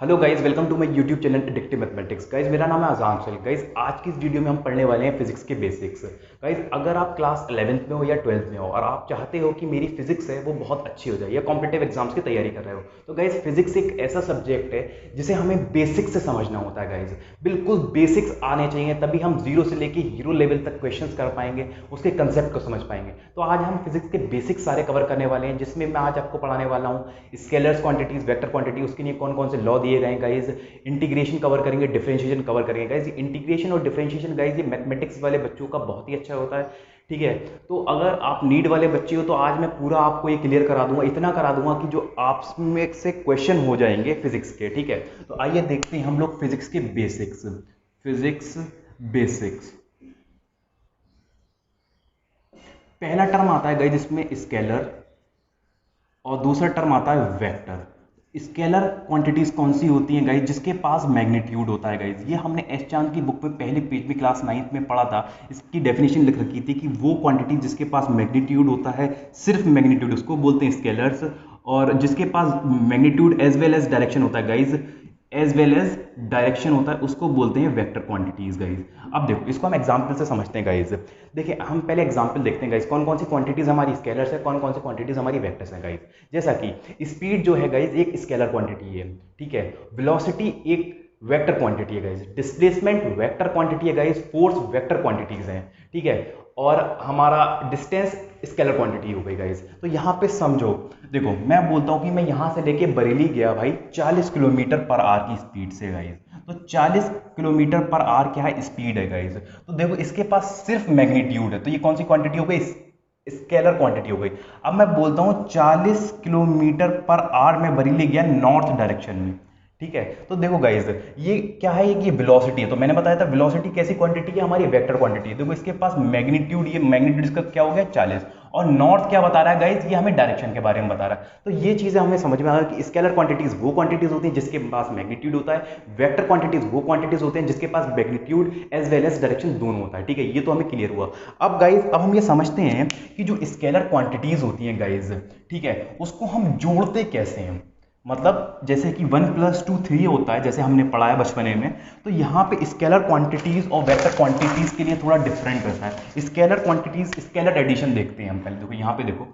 Hello guys, welcome to my YouTube channel addictive mathematics. Guys मेरा नाम है अजान सैल। गाइज आज की इस वीडियो में हम पढ़ने वाले हैं फिजिक्स के बेसिक्स। गाइज अगर आप क्लास 11th में हो या 12th में हो और आप चाहते हो कि मेरी फिजिक्स है वो बहुत अच्छी हो जाए या कॉम्पिटिटिव एग्जाम्स की तैयारी कर रहे हो, तो गाइज फिजिक्स एक ऐसा सब्जेक्ट है जिसे हमें बेसिक्स से समझना होता है। गाइज बिल्कुल बेसिक्स आने चाहिए, तभी हम जीरो से लेके हीरो लेवल तक क्वेश्चन कर पाएंगे, उसके कंसेप्ट को समझ पाएंगे। तो आज हम फिजिक्स के बेसिक्स सारे कवर करने वाले हैं, जिसमें मैं आज आपको पढ़ाने वाला हूँ स्केलर्स क्वांटिटीज, वेक्टर क्वांटिटी, उसके लिए कौन कौन से लॉ दिए गए हैं गाइज। इंटीग्रेशन कवर करेंगे, डिफरेंशिएशन कवर करेंगे। गाइज इंटीग्रेशन और डिफरेंशिएशन गाइज ये मैथमेटिक्स वाले बच्चों का बहुत ही अच्छा होता है, ठीक है। तो अगर आप नीट वाले बच्चे हो तो आज मैं पूरा आपको ये क्लियर करा दूंगा, इतना करा दूंगा कि जो आप में से क्वेश्चन हो जाएंगे फिजिक्स के, ठीक है। तो आइए देखते हैं हम लोग फिजिक्स के बेसिक्स। फिजिक्स बेसिक्स, पहला टर्म आता है गाइज इसमें स्केलर और दूसरा टर्म आता है वेक्टर। स्केलर क्वांटिटीज कौन सी होती हैं गाइज? जिसके पास मैग्नीट्यूड होता है गाइज। ये हमने एस चांद की बुक में पहले पेज में क्लास 9th में पढ़ा था। इसकी डेफिनेशन लिख रखी थी कि वो क्वांटिटी जिसके पास मैग्नीट्यूड होता है, सिर्फ मैग्नीट्यूड, उसको बोलते हैं स्केलर्स। और जिसके पास magnitude as well as direction होता है guys, as well as direction होता है, उसको बोलते हैं वेक्टर क्वांटिटीज गाइज। अब देखो इसको हम एग्जांपल से समझते हैं गाइज। देखिए हम पहले एग्जांपल देखते हैं गाइज, कौन कौन सी क्वांटिटीज हमारी स्केलर्स है, कौन कौन सी क्वांटिटीज हमारी वेक्टर्स हैं गाइज। जैसा कि स्पीड जो है गाइज एक स्केलर क्वांटिटी है, ठीक है। वेलोसिटी एक वेक्टर क्वांटिटी है गाइज। डिस्प्लेसमेंट वेक्टर क्वांटिटी है गाइज। फोर्स वेक्टर क्वांटिटीज हैं, ठीक है। और हमारा डिस्टेंस स्केलर क्वांटिटी हो गई गाइज। तो यहाँ पे समझो, देखो मैं बोलता हूँ कि मैं यहाँ से लेके बरेली गया भाई 40 किलोमीटर पर आवर की स्पीड से गाइज। तो 40 किलोमीटर पर आवर क्या है? स्पीड है गाइज। तो देखो इसके पास सिर्फ मैग्नीट्यूड है, तो ये कौन सी क्वांटिटी हो गई? स्केलर क्वांटिटी हो गई। अब मैं बोलता हूँ 40 किलोमीटर पर आवर में बरेली गया नॉर्थ डायरेक्शन में, ठीक है। तो देखो गाइज ये क्या है, ये वेलोसिटी है। तो मैंने बताया था वेलोसिटी कैसी क्वांटिटी है? हमारी वेक्टर क्वांटिटी है। देखो इसके पास मैग्नीट्यूड, ये मैग्नीट्यूड इसका क्या हो गया 40, और नॉर्थ क्या बता रहा है गाइज? ये हमें डायरेक्शन के बारे में बता रहा है। तो ये चीजें हमें समझ में आ गई कि स्केलर क्वांटिटीज वो क्वांटिटीज होती हैं जिसके पास मैग्नीट्यूड होता है, वेक्टर क्वांटिटीज वो क्वांटिटीज होते हैं जिसके पास magnitude as well as direction दोनों होता है, ठीक है। ये तो हमें क्लियर हुआ। अब गाइज अब हम ये समझते हैं कि जो स्केलर क्वांटिटीज होती हैं गाइज, ठीक है, उसको हम जोड़ते कैसे हैं। मतलब जैसे कि 1 + 2 3 होता है, जैसे हमने पढ़ा है बचपने में। तो यहाँ पे स्केलर क्वांटिटीज और वेक्टर क्वांटिटीज के लिए थोड़ा डिफरेंट रहता है। स्केलर क्वांटिटीज, स्केलर एडिशन देखते हैं हम पहले। देखो यहाँ पे देखो,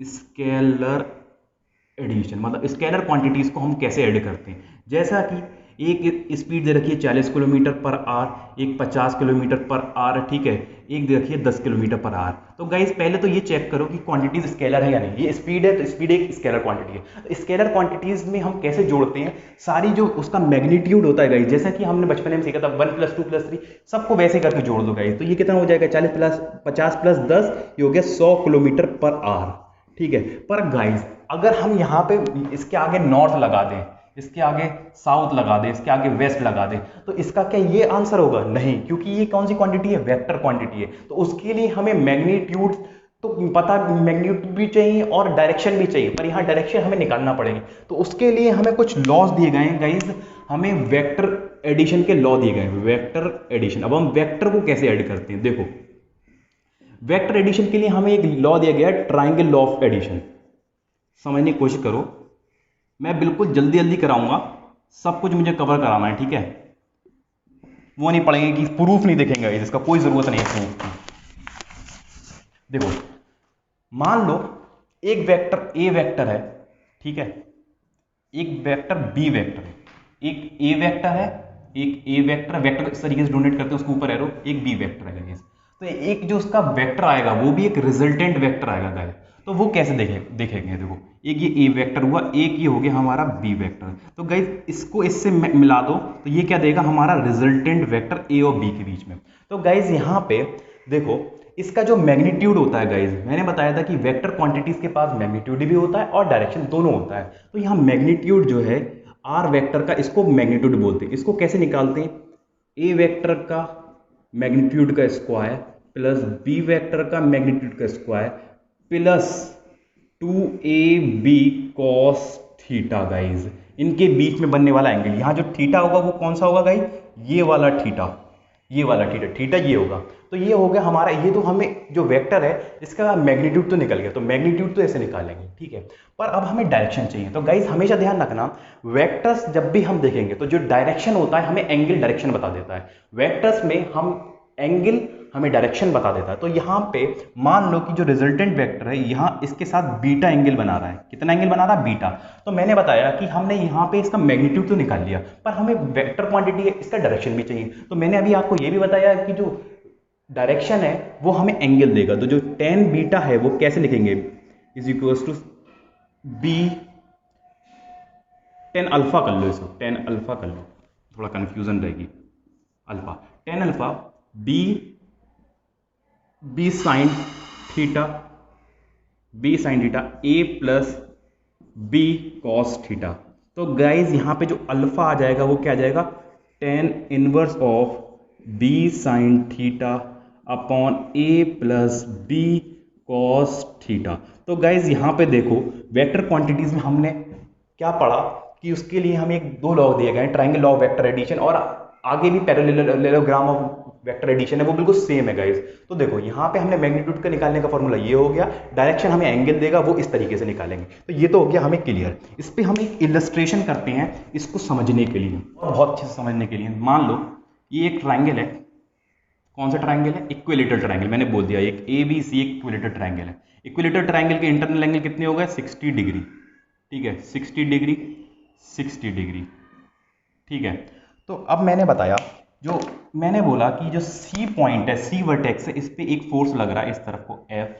स्केलर एडिशन मतलब स्केलर क्वांटिटीज को हम कैसे ऐड करते हैं। जैसा कि एक स्पीड दे रखी है 40 किलोमीटर पर आवर, एक 50 किलोमीटर पर आवर, ठीक है, एक दे रखी है 10 किलोमीटर पर आवर। तो गाइस पहले तो ये चेक करो कि क्वांटिटीज स्केलर है या नहीं। ये स्पीड है तो स्पीड एक स्केलर क्वांटिटी है। तो स्केलर क्वांटिटीज में हम कैसे जोड़ते हैं? सारी जो उसका मैग्नीट्यूड होता है गाइस, जैसा कि हमने बचपन में सीखा था 1 + 2 + 3, सबको वैसे करके जोड़ दो गाइस। तो ये कितना हो जाएगा? 40 प्लस 50 प्लस 10, ये हो गया 100 किलोमीटर पर आवर, ठीक है। पर गाइस अगर हम यहाँ पे इसके आगे नॉर्थ लगा दें, इसके आगे साउथ लगा दें, इसके आगे वेस्ट लगा दें, तो इसका क्या ये आंसर होगा? नहीं, क्योंकि ये कौन सी क्वांटिटी है? वेक्टर क्वांटिटी है। तो उसके लिए हमें मैग्नीट्यूड तो पता, मैग्नीट्यूड भी चाहिए और डायरेक्शन भी चाहिए, पर यहाँ डायरेक्शन हमें निकालना पड़ेगी। तो उसके लिए हमें कुछ लॉज दिए गए हैं गाइज, हमें वेक्टर एडिशन के लॉ दिए गए हैं। वेक्टर एडिशन, अब हम वेक्टर को कैसे ऐड करते हैं? देखो वेक्टर एडिशन के लिए हमें एक लॉ दिया गया है, ट्राइंगल लॉ ऑफ एडिशन। समझने की कोशिश करो, मैं बिल्कुल जल्दी जल्दी कराऊंगा, सब कुछ मुझे कवर कराना है, ठीक है। वो नहीं पढ़ेंगे कि प्रूफ नहीं देखेंगे, इसका कोई जरूरत नहीं है प्रूफ की। देखो मान लो एक वेक्टर ए वेक्टर है, ठीक है, एक वेक्टर बी वेक्टर है, एक ए वेक्टर है, एक ए वेक्टर, वेक्टर इस तरीके से डोनेट करते हैं उसके ऊपर एरो, एक बी वेक्टर है गाइस। तो एक जो उसका वेक्टर आएगा वो भी एक रिजल्टेंट वेक्टर आएगा गाइस। तो वो कैसे देखेंगे? देखो एक ये ए वेक्टर हुआ, एक ये हो गया हमारा बी वेक्टर। तो गाइस इसको इससे मिला दो तो ये क्या देगा? हमारा रिजल्टेंट वेक्टर ए और बी के बीच में। तो गाइस यहाँ पे देखो इसका जो मैग्नीट्यूड होता है गाइज, मैंने बताया था कि वेक्टर क्वांटिटीज के पास मैग्नीट्यूड भी होता है और डायरेक्शन दोनों होता है। तो यहाँ मैग्नीट्यूड जो है आर वेक्टर का, इसको मैग्नीट्यूड बोलते हैं। इसको कैसे निकालते हैं? ए वेक्टर का मैग्नीट्यूड का स्क्वायर प्लस बी वेक्टर का मैग्नीट्यूड का square plus 2ab cos theta guys. इनके बीच में बनने वाला एंगल, यहाँ जो थीटा होगा वो कौन सा होगा गाइज? ये वाला थीटा, ये वाला थीटा, थीटा ये होगा। तो ये हो गया हमारा, ये तो हमें जो वेक्टर है इसका मैग्नीट्यूड तो निकल गया, तो मैग्नीट्यूड तो ऐसे निकालेंगे, ठीक है। पर अब हमें डायरेक्शन चाहिए। तो गाइज हमेशा ध्यान रखना, वेक्टर्स जब भी हम देखेंगे तो जो डायरेक्शन होता है हमें एंगल डायरेक्शन बता देता है। वेक्टर्स में हम एंगल हमें डायरेक्शन बता देता है। तो यहाँ पे मान लो कि जो रिजल्टेंट वेक्टर है यहाँ इसके साथ बीटा एंगल बना रहा है। कितना एंगल बना रहा है? बीटा। तो मैंने बताया कि हमने यहाँ पे इसका मैग्नीट्यूड तो निकाल लिया, पर हमें वेक्टर क्वांटिटी है, इसका डायरेक्शन भी चाहिए। तो मैंने अभी आपको ये भी बताया कि जो डायरेक्शन है वो हमें एंगल देगा। तो जो टेन बीटा है वो कैसे लिखेंगे? Is equals to B, ten alpha कर लो इसको, टेन अल्फा कर लो, थोड़ा कंफ्यूजन रहेगी। Alpha, tan alpha b sine theta, b sine theta a plus B cos theta. तो गाइज यहाँ पे जो अल्फा आ जाएगा वो क्या आ जाएगा? Tan inverse of B sine theta upon A plus B cos theta. तो गाइज यहाँ पे देखो वेक्टर क्वांटिटीज में हमने क्या पढ़ा कि उसके लिए हमें एक दो लॉ दिए गए हैं, triangle law of vector addition, और आगे भी पैरेललोग्राम ऑफ वेक्टर एडिशन है, वो बिल्कुल सेम है गाइज। तो देखो यहाँ पे हमने मैग्नीट्यूड का निकालने का फॉर्मूला ये हो गया, डायरेक्शन हमें एंगल देगा, वो इस तरीके से निकालेंगे। तो ये तो हो गया हमें क्लियर। इस पे हम एक इलस्ट्रेशन करते हैं इसको समझने के लिए, और बहुत अच्छे से समझने के लिए। मान लो ये एक ट्राइंगल है। कौन सा ट्राइंगल है? Equilateral triangle. मैंने बोल दिया एक A B C equilateral triangle है। इक्विलेटरल ट्राइंगल के इंटरनल एंगल कितने हो गए? 60 डिग्री, ठीक है, 60 डिग्री, 60 डिग्री, ठीक है। तो अब मैंने बताया, जो मैंने बोला कि जो सी पॉइंट है, सी वर्टेक्स है, इस पे एक फोर्स लग रहा है इस तरफ को एफ,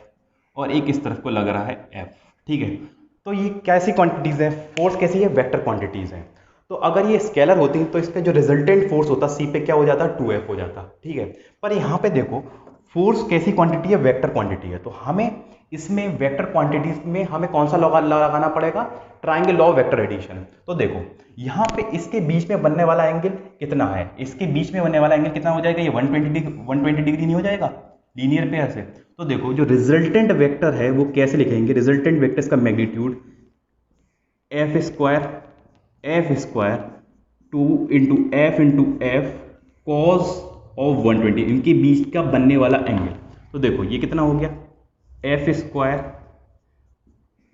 और एक इस तरफ को लग रहा है एफ, ठीक है। तो ये कैसी क्वांटिटीज है? फोर्स कैसी है? वेक्टर क्वांटिटीज है। तो अगर ये स्केलर होती तो इसका जो रिजल्टेंट फोर्स होता सी पे क्या हो जाता? 2F हो जाता, ठीक है। पर यहाँ पे देखो फोर्स कैसी क्वांटिटी है? वेक्टर क्वांटिटी है। तो हमें इसमें वेक्टर क्वांटिटीज में हमें कौन सा लॉ लगाना पड़ेगा? Triangle law of vector addition. तो देखो यहाँ पे इसके बीच में बनने वाला एंगल कितना है? इसके बीच में बनने वाला एंगल कितना हो जाएगा? ये 120 डिग्री नहीं हो जाएगा लीनियर पेयर से। तो देखो जो रिजल्टेंट वेक्टर है वो कैसे लिखेंगे? रिजल्टेंट वेक्टर का magnitude F square 2 into F cos of 120, इनके बीच का बनने वाला एंगल। तो देखो ये कितना हो गया? F square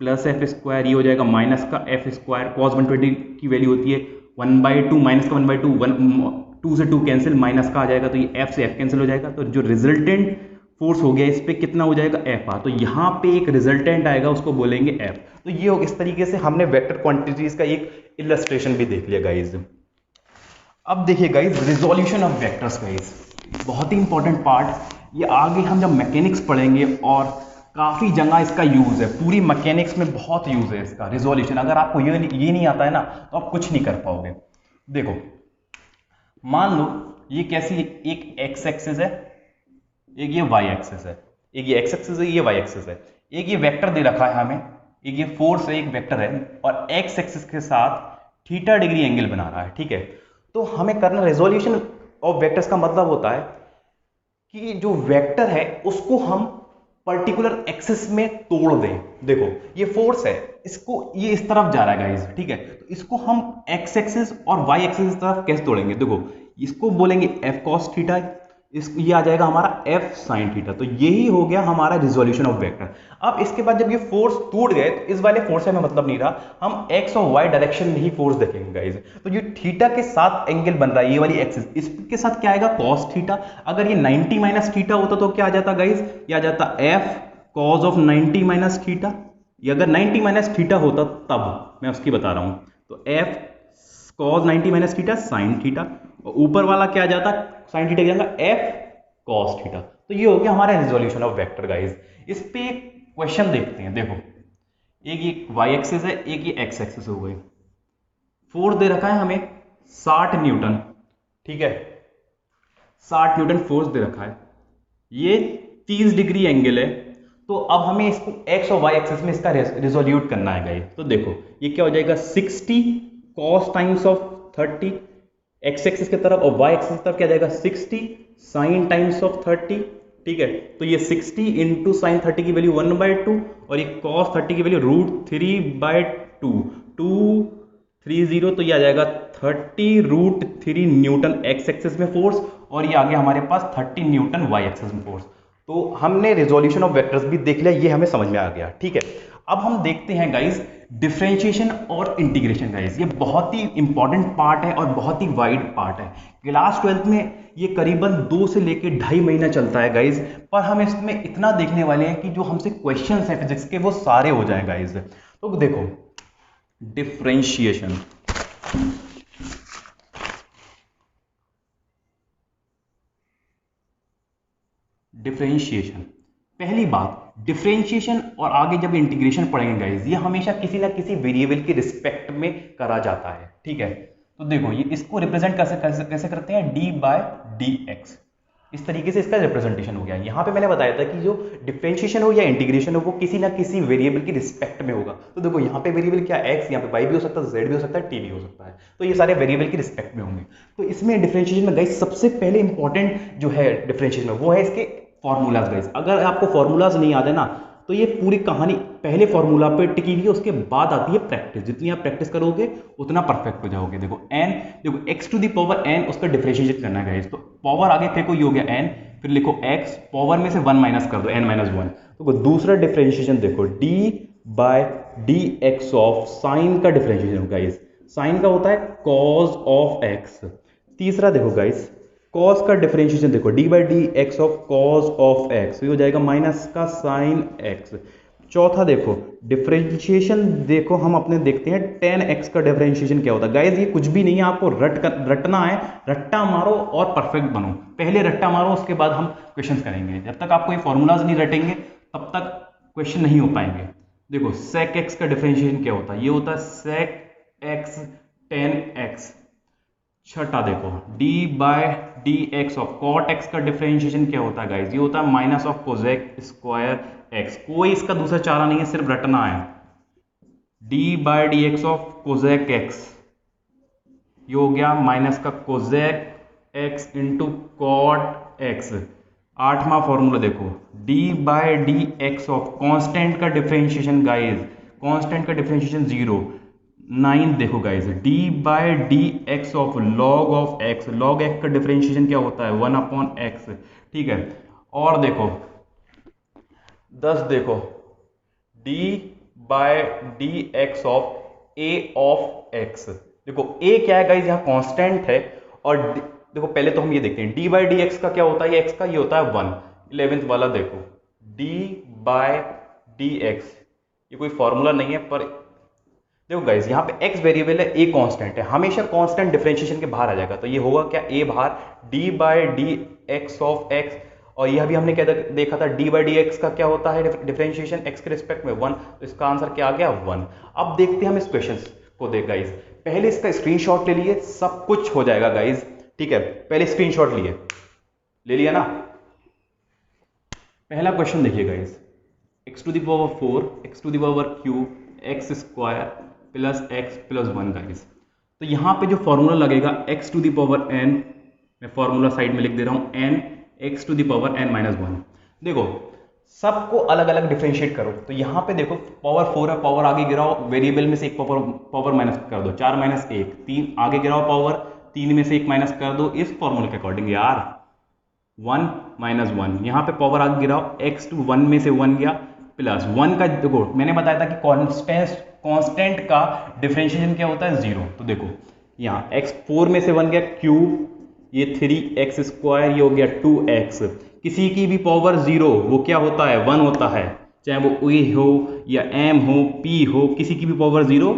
plus F square, ये हो जाएगा माइनस का एफ स्क्वायर, कॉस 120 की वैल्यू होती है 1/2, माइनस का 1/2, 2 से 2 कैंसिल, माइनस का आ जाएगा, तो ये एफ से एफ कैंसिल हो जाएगा। तो जो रिजल्टेंट फोर्स हो गया इस पे कितना हो जाएगा? एफ आ। तो यहाँ पे एक रिजल्टेंट आएगा, उसको बोलेंगे एफ। तो ये इस तरीके से हमने वेक्टर क्वांटिटीज का एक इलस्ट्रेशन भी देख लिया गाइज। अब देखिए guys resolution of vectors guys, बहुत ही इंपॉर्टेंट पार्ट। ये आगे हम जब मैकेनिक्स पढ़ेंगे और काफ़ी जगह इसका यूज़ है, पूरी मैकेनिक्स में बहुत यूज़ है इसका रिजोल्यूशन। अगर आपको ये नहीं आता है ना तो आप कुछ नहीं कर पाओगे। देखो मान लो ये कैसी, एक एक्स एक्सिस है, एक ये वाई एक्सिस है, एक ये एक्स एक्सिस है, ये वाई एक्सिस है, एक ये वेक्टर दे रखा है हमें, एक ये फोर्स है, एक वेक्टर है, और एक्स एक्सिस के साथ थीटा डिग्री एंगल बना रहा है, ठीक है। तो हमें करना रेजोल्यूशन ऑफ वेक्टर्स का मतलब होता है कि जो वेक्टर है उसको हम पर्टिकुलर एक्सिस में तोड़ दें। देखो ये फोर्स है, इसको ये इस तरफ जा रहा है गाइस, ठीक है। तो इसको हम एक्स एक्सिस और वाई एक्सिस तरफ कैसे तोड़ेंगे? देखो इसको बोलेंगे एफ कॉस थीटा, ये आ जाएगा हमारा एफ साइन थीटा। तो यही हो गया हमारा रिजोल्यूशन ऑफ वेक्टर। अब इसके बाद जब ये फोर्स टूट गए तो इस वाले फोर्स से हमें मतलब नहीं रहा, हम एक्स और वाई डायरेक्शन में ही फोर्स देखेंगे गाइस। तो ये थीटा के साथ एंगल बन रहा है, ये वाली एक्सिस, इसके साथ क्या आएगा? Cos theta. अगर ये 90 माइनस थीटा होता तो क्या आ जाता गाइस? ये आ जाता F cos of 90 minus theta. ये अगर 90 माइनस थीटा होता तब मैं उसकी बता रहा हूं, तो F cos 90 minus theta sine theta, और ऊपर वाला क्या आ जाता? साइन थीटा जाएगा एफ कॉस थीटा। तो ये हो गया हमारा रिजोल्यूशन ऑफ वेक्टर गाइस। इस पे एक क्वेश्चन देखते हैं। देखो एक ये वाई एक्सिस है, एक ये एक्स एक्सिस हो गई, फोर्स दे रखा है हमें 60 न्यूटन, ठीक है, 60 न्यूटन फोर्स दे रखा है, ये 30 डिग्री एंगल है। तो अब हमें इसको एक्स और वाई एक्सिस में इसका रिजोल्यूट करना है गाइस। तो देखो ये क्या हो जाएगा? 60 cos times of 30 x axis की तरफ, और वाई एक्सिस की तरफ क्या जाएगा? 60 साइन टाइम्स ऑफ 30, ठीक है। तो ये 60 इंटू साइन 30 की वैल्यू 1/2, और ये कॉस 30 की वैल्यू √3/2, 230, तो ये आ जाएगा 30√3 न्यूटन एक्स एक्सिस में फोर्स, और ये आ गया हमारे पास 30 न्यूटन वाई एक्सिस में फोर्स। तो हमने रिजोल्यूशन ऑफ वेक्टर्स भी देख लिया, ये हमें समझ में आ गया। ठीक है, अब हम देखते हैं गाइज डिफरेंशिएशन और इंटीग्रेशन। गाइज ये बहुत ही इंपॉर्टेंट पार्ट है और बहुत ही वाइड पार्ट है। क्लास 12th में ये करीबन 2 से लेके 2.5 महीना चलता है गाइज, पर हम इसमें इतना देखने वाले हैं कि जो हमसे क्वेश्चन है फिजिक्स के वो सारे हो जाएं गाइज। तो देखो डिफरेंशिएशन, डिफरेंशिएशन पहली बात, डिफरेंशिएशन और आगे जब इंटीग्रेशन पढ़ेंगे गाइज, ये हमेशा किसी ना किसी वेरिएबल की रिस्पेक्ट में करा जाता है। ठीक है, तो देखो ये इसको रिप्रेजेंट कैसे करते हैं, डी बाय डी एक्स, इस तरीके से इसका रिप्रेजेंटेशन हो गया। यहाँ पे मैंने बताया था कि जो डिफरेंशिएशन हो या इंटीग्रेशन हो वो किसी ना किसी वेरिएबल की रिस्पेक्ट में होगा। तो देखो यहाँ पे वेरिएबल क्या, एक्स, यहाँ पे वाई भी हो सकता है, जेड भी हो सकता है, टी भी हो सकता है, तो ये सारे वेरिएबल की रिस्पेक्ट में होंगे। तो इसमें डिफरेंशिएशन में गाइस सबसे पहले इंपॉर्टेंट जो है डिफरेंशिएशन में वो है इसके फॉर्मूलाज। गाइस अगर आपको फॉर्मूलाज नहीं याद है ना तो ये पूरी कहानी पहले फॉर्मूला पे टिकी हुई है, उसके बाद आती है प्रैक्टिस। जितनी आप प्रैक्टिस करोगे उतना परफेक्ट हो जाओगे। देखो n, देखो x to the power n उसका डिफरेंशिएशन करना है गाइस, तो पावर आगे फेंको, ये हो गया n, फिर लिखो x, पावर में से 1 माइनस कर दो, n माइनस 1। तो दूसरा डिफरेंशिएशन देखो d by D x of sine का डिफरेंशिएशन गाइस, साइन का होता है कॉज ऑफ x। तीसरा देखो गाइस कॉस का डिफरेंशिएशन देखो D by D x of cos of X, ये हो जाएगा माइनस का साइन एक्स। चौथा देखो डिफरेंशिएशन, देखो हम अपने देखते हैं टेन एक्स का डिफरेंशिएशन क्या होता है। गाइस ये कुछ भी नहीं है, आपको रटना है, रट्टा मारो और परफेक्ट बनो। पहले रट्टा मारो उसके बाद हम क्वेश्चन करेंगे। जब तक आप कोई फॉर्मूलाज नहीं रटेंगे तब तक क्वेश्चन नहीं हो पाएंगे। देखो सेक एक्स का डिफरेंशिएशन क्या होता है, ये होता है सेक एक्स टेन एक्स। छठा देखो d by D x of cot x का डिफरेंशिएशन क्या होता है गाइस, ये होता है minus of cosec square X. कोई इसका दूसरा चारा नहीं है, सिर्फ रटना है। d by D x of cosec x, ये हो गया माइनस का cosec x into cot x. आठवां फॉर्मूला देखो d by D x of constant का डिफरेंशिएशन गाइस, कॉन्स्टेंट का डिफरेंशिएशन 0। 9 देखो guys d by D x of log of x, log x का डिफरेंशिएशन क्या होता है 1 अपॉन एक्स। ठीक है, और देखो 10 देखो d by D x of a of x। देखो a क्या है गाइस, यहाँ कांस्टेंट है, और देखो पहले तो हम ये देखते हैं d बाय डी एक्स का क्या होता है, x का ये होता है 1। 11th वाला देखो d बाय डी एक्स, ये कोई फॉर्मूला नहीं है, पर देखो गाइस यहाँ पे x वेरिएबल है, a कांस्टेंट है, हमेशा कांस्टेंट डिफरेंशिएशन के बाहर आ जाएगा। तो ये होगा क्या, a बाहर d by D x of x, और यह भी हमने क्या देखा था d बाय डी एक्स का क्या होता है डिफरेंशिएशन x के रिस्पेक्ट में 1। तो इसका आंसर क्या आ गया 1। अब देखते हैं हम इस क्वेश्चन को। देख गाइस पहले इसका स्क्रीनशॉट ले लिए, सब कुछ हो जाएगा गाइस। ठीक है, पहले स्क्रीनशॉट ले लिया ना। पहला क्वेश्चन देखिए guys, x to the power 4 x to the power cube x square plus x plus 1 guys. तो यहाँ पे जो फॉर्मूला लगेगा x to the power n, मैं फॉर्मूला साइड में लिख दे रहा हूँ n x to the power n minus 1। देखो सबको अलग अलग डिफरेंशिएट करो। तो यहाँ पे देखो पावर 4 है, पावर आगे गिराओ, वेरिएबल में से एक पावर माइनस कर दो, 4 माइनस 1 3, आगे गिराओ पावर, 3 में से एक माइनस कर दो इस फॉर्मूले के अकॉर्डिंग यार, 1 माइनस 1। यहाँ पे पावर आगे गिराओ, x टू 1 में से 1 गया, प्लस 1 का देखो मैंने बताया था कि कांस्टेंट का डिफरेंशिएशन क्या होता है 0। तो देखो यहाँ x 4 में से 1 गया क्यूब, ये 3x स्क्वायर, ये हो गया 2x। किसी की भी पावर 0 वो क्या होता है 1 होता है, चाहे वो a हो या m हो p हो, किसी की भी पावर 0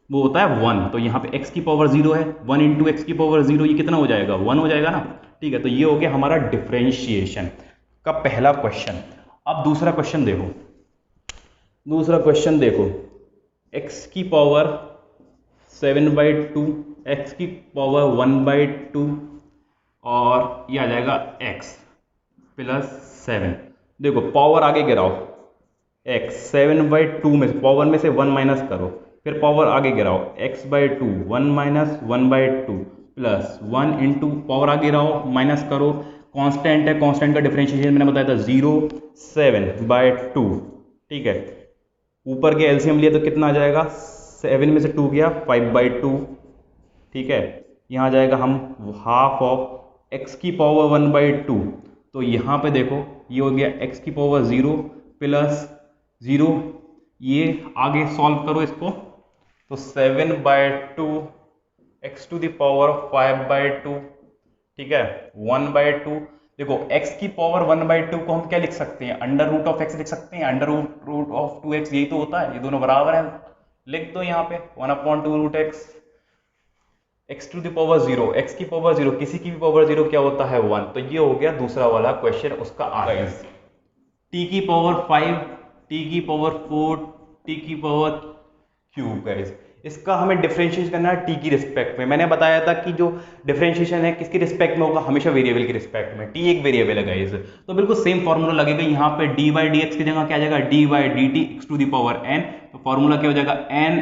वो होता है 1। तो यहाँ पे x की पावर 0 है, 1 इंटू एक्स की पावर 0, ये कितना हो जाएगा 1 हो जाएगा ना। ठीक है, तो ये हो गया हमारा डिफरेंशिएशन का पहला क्वेश्चन। अब दूसरा क्वेश्चन देखो, दूसरा क्वेश्चन देखो x की पावर 7/2, x की पावर 1/2, और ये आ जाएगा x प्लस 7। देखो पावर आगे गिराओ, x 7/2 में पावर में से 1 माइनस करो, फिर पावर आगे गिराओ x/2, 1 minus 1/2 plus 1 into power आगे गिराओ माइनस करो, कांस्टेंट है, कांस्टेंट का डिफरेंशिएशन मैंने बताया था 0, 7/2। ठीक है, ऊपर के एलसीएम लिए तो कितना आ जाएगा, 7 में से 2 गया 5/2। ठीक है, यहाँ आ जाएगा हम हाफ ऑफ x की पावर 1/2, तो यहाँ पे देखो ये हो गया x की पावर 0 प्लस 0, ये आगे सॉल्व करो इसको, तो 7/2 x टू द पावर 5/2, ठीक है, 1/2। देखो x की पावर 1/2 को हम क्या लिख सकते हैं, अंडर रूट ऑफ x लिख सकते हैं, अंडर रूट ऑफ 2x, यही तो होता है, ये दोनों बराबर है, लिख दो यहाँ पे 1/2 root x, x to the power 0, x की पावर 0, किसी की भी पावर 0 क्या होता है 1, तो ये हो गया दूसरा वाला क्वेश्चन, उसका आंसर t की पावर 5, t की पावर 4, t की पावर क्यूब। गाइस इसका हमें डिफरेंशिएट करना है t की रिस्पेक्ट में। मैंने बताया था कि जो डिफरेंशिएशन है किसकी रिस्पेक्ट में होगा, हमेशा वेरिएबल की रिस्पेक्ट में, t एक वेरिएबल है गाइस, तो बिल्कुल सेम फॉर्मूला लगेगा यहाँ पे, dy dx की जगह क्या आ जाएगा dy dt x to the power n, तो फॉर्मूला क्या हो जाएगा n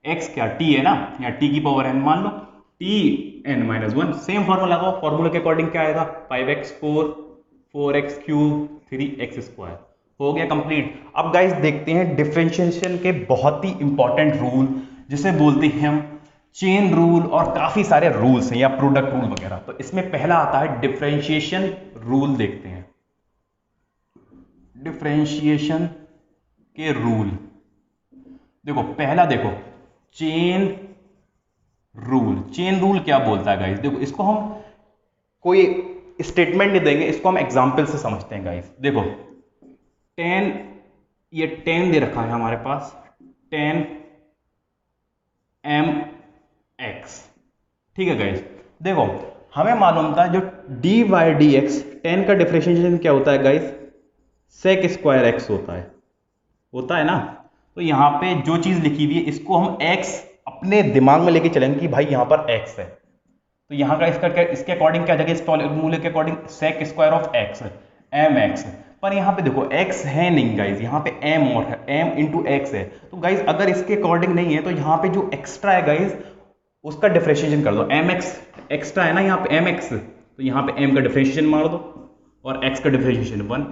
x, क्या t है ना, यहाँ t की पावर n मान लो, t n minus 1, same formula लगाओ, फॉर्मूला के अकॉर्डिंग क्या आएगा 5x4 4x cube 3x square, हो गया कंप्लीट। अब गाइस देखते हैं डिफरेंशिएशन के बहुत ही इंपॉर्टेंट रूल, जिसे बोलते हैं हम चेन रूल, और काफी सारे रूल्स हैं या प्रोडक्ट रूल वगैरह। तो इसमें पहला आता है डिफरेंशिएशन रूल, देखते हैं डिफरेंशिएशन के रूल। देखो पहला देखो चेन रूल, चेन रूल क्या बोलता है गाइस, देखो इसको हम कोई स्टेटमेंट नहीं देंगे, इसको हम एग्जांपल से समझते हैं गाइस। देखो 10, ये 10 दे रखा है हमारे पास, 10 mx, ठीक है गाइस। देखो हमें मालूम था जो dy dx 10 का डिफरेंशिएशन क्या होता है गाइस, sec स्क्वायर x होता है ना। तो यहाँ पे जो चीज लिखी हुई है इसको हम x अपने दिमाग में लेके चलेंगे कि भाई यहाँ पर x है, तो यहाँ का इसके अकॉर्डिंग क्या जाएगा, इस फॉर्मूले के according sec square of x mx, पर यहाँ पे देखो x है नहीं गाइज, यहाँ पे m और है, m इंटू एक्स है, तो गाइज अगर इसके अकॉर्डिंग नहीं है तो यहाँ पे जो एक्स्ट्रा है गाइज उसका डिफरेंशिएशन कर दो, mx एक्स्ट्रा है ना यहाँ पे mx, तो यहाँ पे m का डिफरेंशिएशन मार दो और x का डिफरेंशिएशन 1,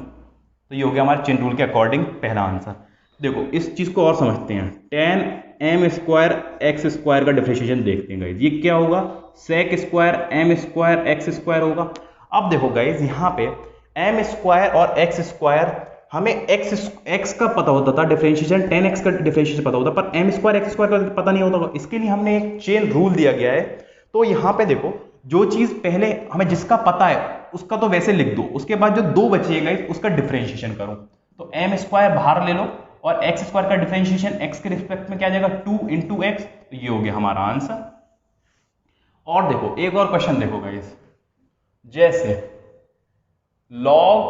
तो ये हो गया हमारे चेन रूल के अकॉर्डिंग पहला आंसर। देखो इस चीज को और समझते हैं, 10 m स्क्वायर x स्क्वायर का डिफरेंशिएशन देखते हैं गाइज, ये क्या होगा sec square m square x square होगा। अब देखो गाइज यहाँ पे m स्क्वायर और x स्क्वायर, हमें x का पता होता था डिफरेंशिएशन, 10x का डिफरेंशिएशन पता होता, पर m स्क्वायर x स्क्वायर का पता नहीं होता, इसके लिए हमने एक चेन रूल दिया गया है। तो यहाँ पे देखो जो चीज पहले हमें जिसका पता है उसका तो वैसे लिख दो, उसके बाद जो दो बचेगा उसका डिफरेंशिएशन करो, तो m स्क्वायर बाहर ले लो और x स्क्वायर का डिफरेंशिएशन x के रिस्पेक्ट में क्या आ जाएगा 2 इंटू एक्स, तो ये हो गया हमारा आंसर। और देखो एक और क्वेश्चन देखो गाइस, जैसे log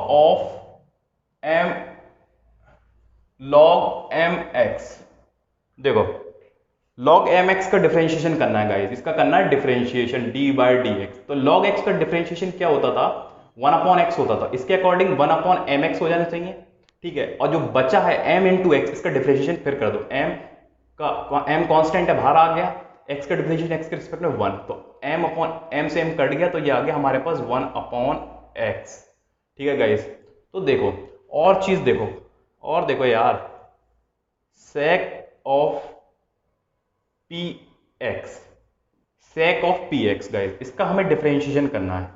mx, देखो log mx का डिफरेंशिएशन करना है गाइस, इसका करना है डिफरेंशिएशन dy dx, तो log x का डिफरेंशिएशन क्या होता था 1/x होता था, इसके अकॉर्डिंग 1/mx हो जाना चाहिए, ठीक है, और जो बचा है m इंटू एक्स, इसका डिफरेंशिएशन फिर कर दो, m कांस्टेंट है बाहर आ गया, x का डिफरेंशिएशन x के रिस्पेक्ट में 1, तो m से m कट गया, तो ये आ गया हमारे पास 1/x, ठीक है गाइस। तो देखो और चीज देखो, और देखो यार sec ऑफ px गाइस, इसका हमें डिफरेंशिएशन करना है।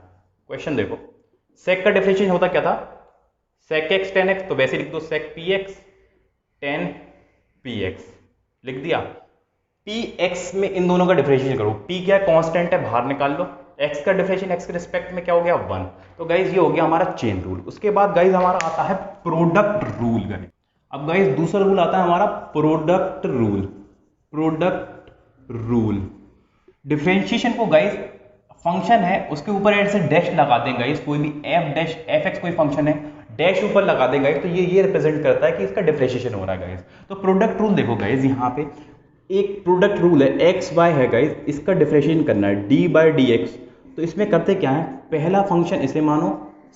क्वेश्चन देखो sec का डिफरेंशिएशन होता क्या था sec x tan x, तो वैसे लिख दो sec px tan px, लिख दिया। px में इन दोनों का डिफरेंशिएशन करो, p क्या कांस्टेंट है बाहर निकाल लो, x का डिफरेंशिएशन x के रिस्पेक्ट में क्या हो गया 1, तो गाइज ये हो गया हमारा चेन रूल। उसके बाद गाइज हमारा आता है प्रोडक्ट रूल। गाइज अब गाइज दूसरा रूल आता है हमारा प्रोडक्ट रूल। डिफरेंशिएशन को गाइज फंक्शन है उसके ऊपर ऐसे डैश लगा दें गाइज, कोई भी एफ एक्स कोई फंक्शन है, डैश ऊपर लगा दें गाइज, तो ये रिप्रेजेंट करता है कि इसका डिफरेंशिएशन हो रहा है गाइज। तो प्रोडक्ट रूल देखो गाइज, यहाँ पे एक प्रोडक्ट रूल है एक्स वाई है गाइज, इसका डिफरेंशिएशन करना है डी बाई डी एक्स। तो इसमें करते क्या है, पहला फंक्शन इसे मानो,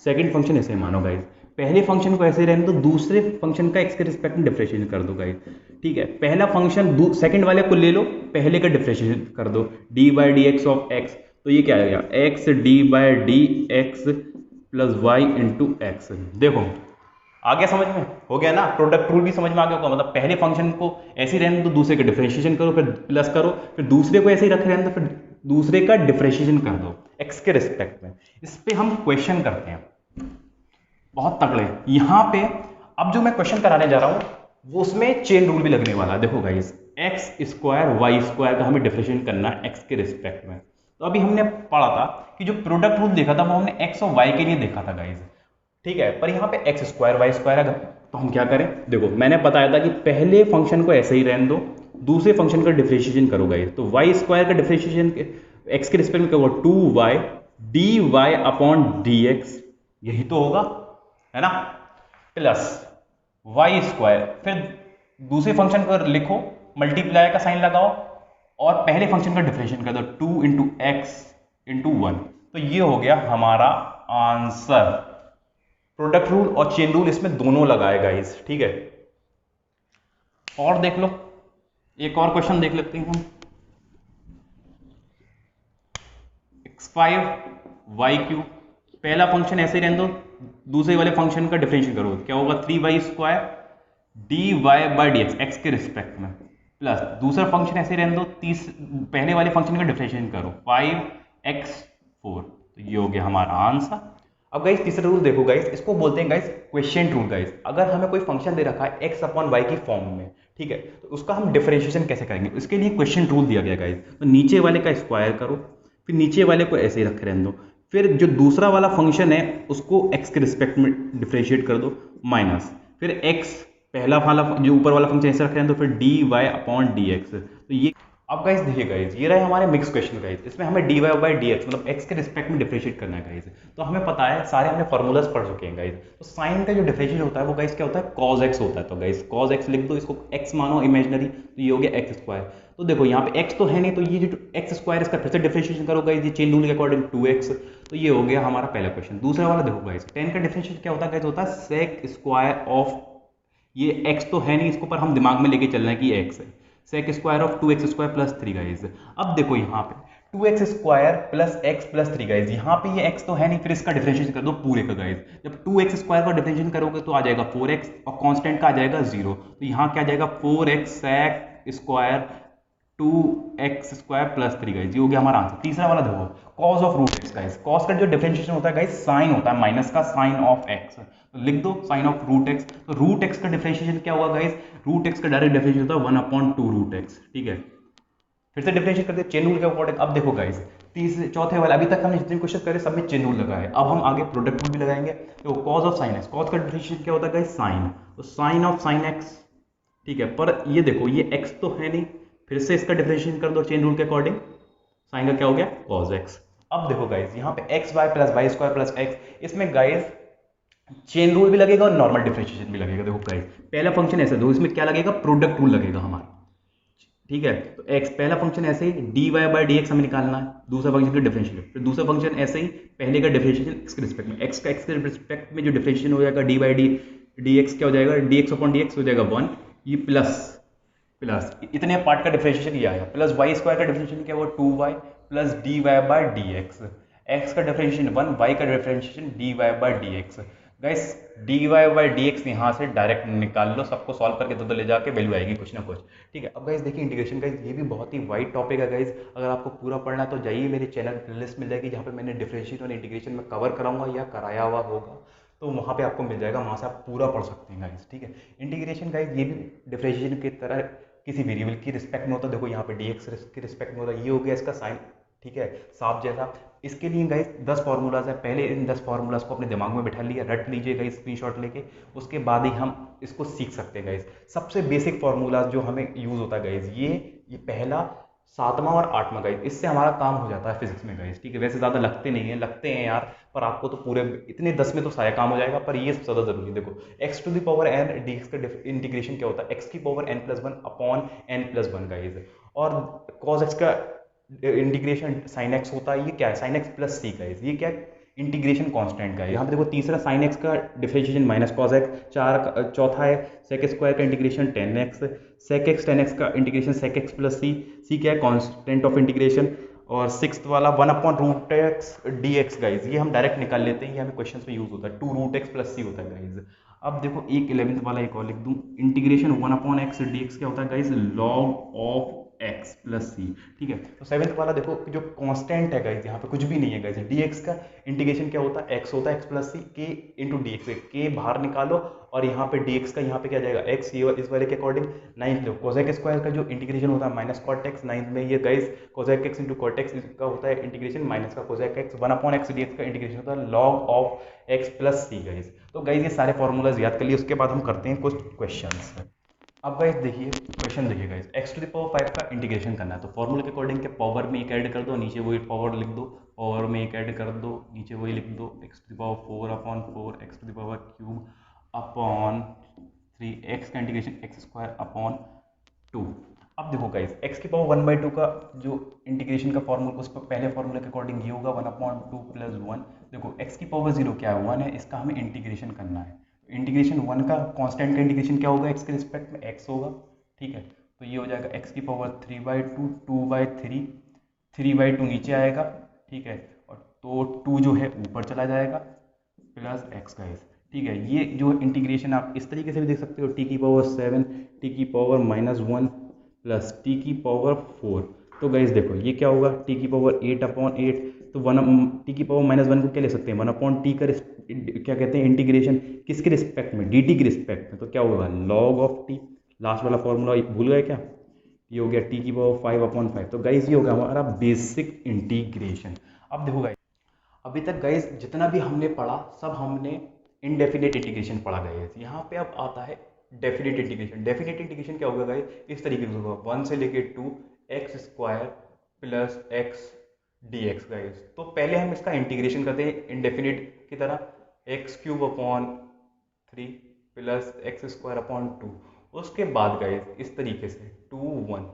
सेकंड फंक्शन इसे मानो गाइज, पहले फंक्शन को ऐसे रहने दो, दूसरे फंक्शन का एक्स के रिस्पेक्ट में डिफरेंशिएशन कर दो गाइज, ठीक है। पहला फंक्शन सेकंड वाले को ले लो, पहले का डिफरेंशिएशन कर दो d by D x of x, तो ये क्या आ गया x d by D x plus y into x. देखो आ गया समझ में, हो गया ना, प्रोडक्ट रूल भी समझ में आ गया होगा, मतलब पहले फंक्शन को ऐसे ही रहने दो, दूसरे का डिफरेंशिएशन करो, फिर प्लस करो, फिर दूसरे को ऐसे ही रखे रहने दो, फिर दूसरे का डिफरेंशिएशन कर दो, एक्स के रिस्पेक्ट में। इस पे हम क्वेश्चन करते हैं बहुत तगड़े यहाँ पे। अब जो मैं क्वेश्चन कराने जा रहा हूँ वो उसमें चेन रूल भी लगने वाला है। देखो guys, x square y square का हमें डिफरेंशिएट करना है एक्स के रिस्पेक्ट में। तो अभी हमने पढ़ा था कि जो प्रोडक्ट रूल देखा था वो हमने एक्स और वाई के लिए देखा था गाइस, ठीक है। पर यहाँ पे एक्स स्क्वायर वाई स्क्वायर अगर, तो हम क्या करें, देखो मैंने बताया था कि पहले फंक्शन को ऐसे ही रहने दो, दूसरे फंक्शन का डिफरेंशिएशन करो गाइस। तो वाई स्क्वायर का डिफरेंशिएशन एक्स के रिस्पेक्ट में क्या होगा, 2y d y upon d x, यही तो होगा, है ना, प्लस वाई स्क्वायर, फिर दूसरे फंक्शन को लिखो, मल्टीप्लाई का साइन लगाओ और पहले फंक्शन का डिफरेंशिएशन कर दो, 2 इंटू एक्स इंटू 1। तो ये हो गया हमारा आंसर। प्रोडक्ट रूल और चेन रूल इसमें दोनों लगाए गाइस, ठीक है। और देख लो, एक और क्वेश्चन देख लेते हैं हम। x5 y3, पहला फंक्शन ऐसे ही रहने दो, दूसरे वाले फंक्शन का डिफरेंशिएट करो, क्या होगा 3y square d y by D x, x के रिस्पेक्ट में, प्लस दूसरा फंक्शन ऐसे ही रहने दो, पहले वाले फंक्शन का डिफरेंशिएट करो 5x4। तो ये हो गया हमारा आंसर। अब गाइस तीसरा रूल देखो गाइस, इसको बोलते हैं गाइस क्वेश्चन रूल गाइस। अगर हमें कोई फंक्शन दे रखा है x अपॉन वाई की फॉर्म में, ठीक है, तो उसका हम डिफरेंशिएशन कैसे करेंगे, इसके लिए क्वेश्चन रूल दिया गया गाइस। तो नीचे वाले का स्क्वायर करो, फिर नीचे वाले को ऐसे ही रखे रहने दो, फिर जो दूसरा वाला फंक्शन है उसको x के रिस्पेक्ट में डिफरेंशिएट कर दो, माइनस, फिर x पहला वाला जो ऊपर वाला फंक्शन ऐसे रख रहे हैं, तो फिर d y upon d x. तो ये अब गाइस देखिए गाइस, ये रहे हमारे मिक्स क्वेश्चन गाइस। इसमें हमें d y by D x मतलब एक्स के रिस्पेक्ट में डिफरेंशिएट करना है गाइस। तो हमें पता है, सारे हमने फॉर्मूलाज पढ़ चुके हैं गाइस। तो साइन का जो डिफरेंशिएट होता है वो गाइस क्या होता है, कॉज एक्स होता है। तो गाइस कॉज एक्स लिख दो, इसको एक्स मानो इमेजनरी, तो ये हो गया एक्स स्क्वायर। तो देखो यहाँ पे एक्स तो है नहीं, तो ये जो एक्स स्क्वायर इसका फिर से डिफरेंशिएशन करो गाइस, ये चेन रूल के अकॉर्डिंग 2x। तो ये हो गया हमारा पहला क्वेश्चन। दूसरा वाला देखो गाइस, 10 का डिफरेंशिएशन क्या होता है गाइस, होता है सेक स्क्वायर ऑफ, ये x तो है नहीं, इसको पर हम दिमाग में लेके चल रहे हैं कि x है, sec square of 2x square plus 3 guys. अब देखो यहाँ पे 2x square plus x plus 3 guys, यहाँ पे ये x तो है नहीं, फिर इसका डिफरेंशिएशन कर दो पूरे का गाइज। जब 2x स्क्वायर का डिफरेंशिएशन करोगे तो आ जाएगा 4x और कांस्टेंट का आ जाएगा 0। तो यहाँ क्या आ जाएगा 4x sec square 2x square plus 3 guys, ये हो गया हमारा आंसर। तीसरा वाला देखो, cos of root x guys. Cos का जो डिफरेंशिएशन होता है गाइज, साइन होता है माइनस का साइन ऑफ एक्स। तो लिख दो साइन ऑफ रूट एक्स। तो रूट एक्स का डिफरेंशिएशन क्या होगा गाइज, रूट एक्स का डायरेक्ट डिफरेंशिएशन होता है 1/2 रूट एक्स, ठीक है। फिर से डिफरेंशिएट करते हैं चेन रूल के अकॉर्डिंग। अब देखो गाइज, तीसरे चौथे वाला, अभी तक हमने जितने क्वेश्चन करे सब में चेन रूल लगा है। अब हम आगे प्रोडक्ट रूल भी लगाएंगे। तो cos of sine x, cos का डिफरेंशिएशन क्या होता है गाइज, साइन। तो साइन ऑफ साइन एक्स, ठीक है। पर ये देखो ये x तो है नहीं, फिर से इसका डिफरेंशिएशन कर दो चेन रूल के अकॉर्डिंग, साइन का क्या हो गया cos x। अब देखो गाइस, यहाँ पे x y plus y square plus x, इसमें गाइस चेन रूल भी लगेगा और नॉर्मल डिफरेंशिएशन भी लगेगा। देखो गाइस, पहला फंक्शन ऐसे दो, इसमें क्या लगेगा, प्रोडक्ट रूल लगेगा हमारा, ठीक है। तो x पहला फंक्शन ऐसे ही d y by D x हमें निकालना है, दूसरा फंक्शन का डिफरेंशिएशन, फिर दूसरा फंक्शन ऐसे ही पहले का डिफरेंशिएशन x के रिस्पेक्ट में, x का x के रिस्पेक्ट में जो डिफरेंशिएशन हो जाएगा डी बाई डी एक्स क्या हो जाएगा, d x upon d x हो जाएगा 1, ये प्लस प्लस इतने पार्ट का डिफरेंशिएशन ये आएगा, प्लस वाई स्क्वायर का डिफरेंशिएशन क्या हुआ 2y plus d y by D x, x का डिफरेंशिएशन 1, वाई का differentiation d y by D x. Guys d y by D x यहाँ से डायरेक्ट निकाल लो, सबको सॉल्व करके दो ले जाके वैल्यू आएगी कुछ ना कुछ, ठीक है। अब गाइस देखिए इंटीग्रेशन, गाइस ये भी बहुत ही वाइड टॉपिक है गाइस। अगर आपको पूरा पढ़ना है तो जाइए मेरे चैनल प्लेलिस्ट मिल जाएगी, जहाँ पे मैंने डिफरेंशिएशन और इंटीग्रेशन में कवर कराऊंगा या कराया हुआ होगा, तो वहाँ पे आपको मिल जाएगा, वहाँ से आप पूरा पढ़ सकते हैं गाइस, ठीक है। इंटीग्रेशन गाइस ये भी डिफरेंशिएशन की तरह किसी वेरिएबल की रिस्पेक्ट में होता है। देखो यहाँ पे dx की रिस्पेक्ट में होता है, ये हो गया इसका साइन, ठीक है, साफ जैसा। इसके लिए गाइस 10 फार्मूलाज है, पहले इन 10 फार्मूलाज को अपने दिमाग में बिठा लिया, रट लीजिए गाइस स्क्रीनशॉट लेके, उसके बाद ही हम इसको सीख सकते हैं गाइस। सबसे बेसिक फार्मूलाज जो हमें यूज होता है गाइस, ये पहला, 7वां और 8वां गाइस, इससे हमारा काम हो जाता है फिजिक्स में गाइस, ठीक है। वैसे ज़्यादा लगते नहीं है, लगते हैं यार, पर आपको तो पूरे इतने 10 में तो सारा काम हो जाएगा, पर ये सबसे ज़्यादा जरूरी है। देखो x to the power n d x का इंटीग्रेशन क्या होता है, x की power n+1 upon n+1 guys, और cos x का इंटीग्रेशन sin x होता है, ये क्या है sin x plus c guys, ये क्या है इंटीग्रेशन कांस्टेंट का है। यहाँ पे देखो तीसरा sin x का डिफरेंशिएशन माइनस cos x, चौथा है sec स्क्वायर का integration 10x, sec x 10x का integration sec x plus c क्या है कांस्टेंट ऑफ इंटीग्रेशन, और सिक्स्थ वाला 1/√x dx गाइज, ये हम डायरेक्ट निकाल लेते हैं, ये हमें क्वेश्चन में यूज होता है, 2√x प्लस c होता है गाइज। अब देखो एक 11th वाला एक और लिख दूं, इंटीग्रेशन 1/x dx क्या होता है guys, log of x plus c. ठीक है, तो सेवेंथ वाला देखो जो कांस्टेंट है गाइज, यहाँ पे कुछ भी नहीं है गाइज, dx का इंटीग्रेशन क्या होता है, x होता है, एक्स प्लस सी के इंटू डी एक्स, के बाहर निकालो और यहाँ पे dx का यहाँ पे क्या जाएगा x, ये इस वाले के अकॉर्डिंग। नाइन्थ लो कोसेक स्क्वायर का जो इंटीग्रेशन होता है माइनस कॉट एक्स, नाइन्थ में ये guys cosec x into cot x का होता है इंटीग्रेशन, माइनस का कोसेक एक्स, 1/x dx का इंटीग्रेशन होता है log of x plus c guys. तो गाइज ये सारे फॉर्मूलाज याद कर लिए, उसके बाद हम करते हैं कुछ क्वेश्चंस। अब गाइस देखिए क्वेश्चन देखिए guys, x to the power 5 का इंटीग्रेशन करना है, तो फॉर्मूले के अकॉर्डिंग के पावर में एक ऐड कर दो, नीचे वही पावर लिख दो, पावर में एक ऐड कर दो, नीचे वही लिख दो, x to the power 4/4 x to the power cube upon 3, x का इंटीग्रेशन एक्स स्क्वायर अपॉन 2। अब देखो गाइस x की पावर 1/2 का जो इंटीग्रेशन का फॉर्मूला, उस पर पहले फॉर्मूले के अकॉर्डिंग ये होगा 1/2 प्लस 1। देखो x की पावर 0 क्या है, 1 है, इसका हमें इंटीग्रेशन करना है। इंटीग्रेशन 1 का कांस्टेंट का इंटीग्रेशन क्या होगा, x के रिस्पेक्ट में x होगा। ठीक है, तो ये हो जाएगा x की पावर 3/2, 2/3, 3/2 नीचे आएगा। ठीक है, और तो 2 जो है ऊपर चला जाएगा प्लस x का। ठीक है, ये जो इंटीग्रेशन आप इस तरीके से भी देख सकते हो, t की पावर 7, t की पावर -1 प्लस t की पावर 4। तो गाइस देखो ये क्या होगा, t की पावर 8/8, तो t की पावर -1 को क्या ले सकते हैं, 1/t का क्या कहते हैं इंटीग्रेशन, किसके रिस्पेक्ट में, dt के रिस्पेक्ट में, तो क्या होगा लॉग ऑफ t। लास्ट वाला फॉर्मूला भूल गए क्या, ये हो गया t की पावर 5/5। तो गाइस ये होगा हमारा बेसिक इंटीग्रेशन। अब देखो गाइस, अभी तक गाइस जितना भी हमने पढ़ा सब हमने इनडेफिनेट इंटीग्रेशन पढ़ा गया। यहाँ पे अब आता है डेफिनेट इंटीग्रेशन। डेफिनेट इंटीग्रेशन क्या होगा गाइस, इस तरीके से होगा 1 से लेके 2 x square plus x D x guys. तो पहले हम इसका इंटीग्रेशन करते हैं इनडेफिनेट की तरह, x³ प्लस x² 2। उसके बाद गाइस इस तरीके से 2 1,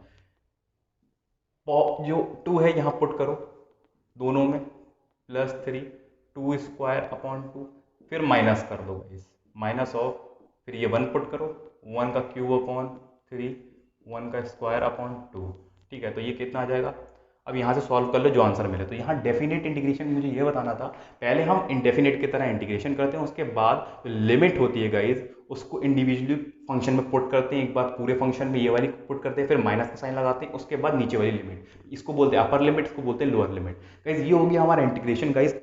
जो 2 है यहाँ पुट करो दोनों में, प्लस 3 2² 2, फिर माइनस कर दो गाइस, माइनस ऑफ, फिर ये 1 पुट करो, 1 का क्यूब अपॉन 3, 1 का स्क्वायर अपॉन 2। ठीक है, तो ये कितना आ जाएगा, अब यहाँ से सॉल्व कर लो जो आंसर मिले। तो यहाँ डेफिनेट इंटीग्रेशन मुझे ये बताना था, पहले हम इनडेफिनेट की तरह इंटीग्रेशन करते हैं, उसके बाद लिमिट होती है गाइज उसको इंडिविजुअली फंक्शन में पुट करते हैं, एक बार पूरे फंक्शन में ये वाली पुट करते हैं, फिर माइनस का साइन लगाते हैं, उसके बाद नीचे वाली लिमिट, इसको बोलते हैं अपर लिमिट, इसको बोलते हैं लोअर लिमिट। गाइज ये हो गया हमारा इंटीग्रेशन गाइज।